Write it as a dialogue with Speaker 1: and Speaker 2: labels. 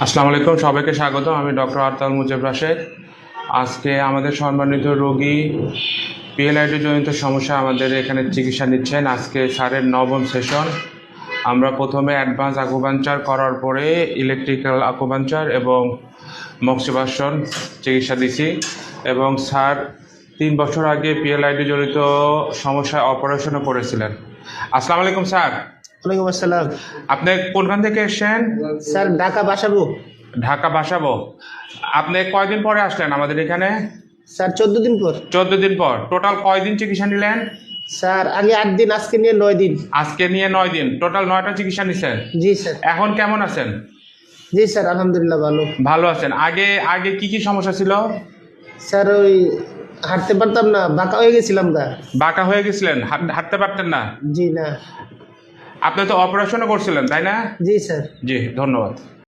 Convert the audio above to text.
Speaker 1: আসসালামু আলাইকুম, সবাইকে স্বাগত। আমি ডক্টর আরতাল মুজিব রাশেদ। আজকে আমাদের সম্মানিত রোগী পিএলআইডি জনিত সমস্যা আমাদের এখানে চিকিৎসা নিচ্ছেন। আজকে স্যারের নবম সেশন। আমরা প্রথমে অ্যাডভান্স আকুপাঞ্চার করার পরে ইলেকট্রিক্যাল আকুপাঞ্চার এবং মক্সিবাসন চিকিৎসা দিছি এবং স্যার 3 বছর আগে পিএলআইডি জনিত সমস্যায় অপারেশনও করেছিলেন। আসসালামু আলাইকুম স্যার।
Speaker 2: ওয়ালাইকুম আসসালাম।
Speaker 1: আপনি কোনখান থেকে এসেছেন?
Speaker 2: স্যার ঢাকা বাসাবো।
Speaker 1: ঢাকা বাসাবো। আপনি কয়দিন পরে আসলেন আমাদের এখানে?
Speaker 2: স্যার 14 দিন পর।
Speaker 1: 14 দিন পর। টোটাল কয়দিন চিকিৎসা নিলেন?
Speaker 2: স্যার আগে 8 দিন, আজকে নিয়ে 9 দিন।
Speaker 1: আজকে নিয়ে 9 দিন, টোটাল 9টা চিকিৎসা নিছেন।
Speaker 2: জি স্যার।
Speaker 1: এখন কেমন আছেন?
Speaker 2: জি স্যার, আলহামদুলিল্লাহ ভালো।
Speaker 1: ভালো আছেন। আগে আগে কি সমস্যা ছিল?
Speaker 2: স্যার ওই হাঁটতে পারতাম না, বাঁকা হয়ে গেছিলাম গা।
Speaker 1: বাঁকা হয়ে গেছিলেন, হাঁটতে পারতেন না?
Speaker 2: জি না।
Speaker 1: আপনি তো অপারেশনও করছিলেন, তাই না?
Speaker 2: জি স্যার।
Speaker 1: জি, ধন্যবাদ।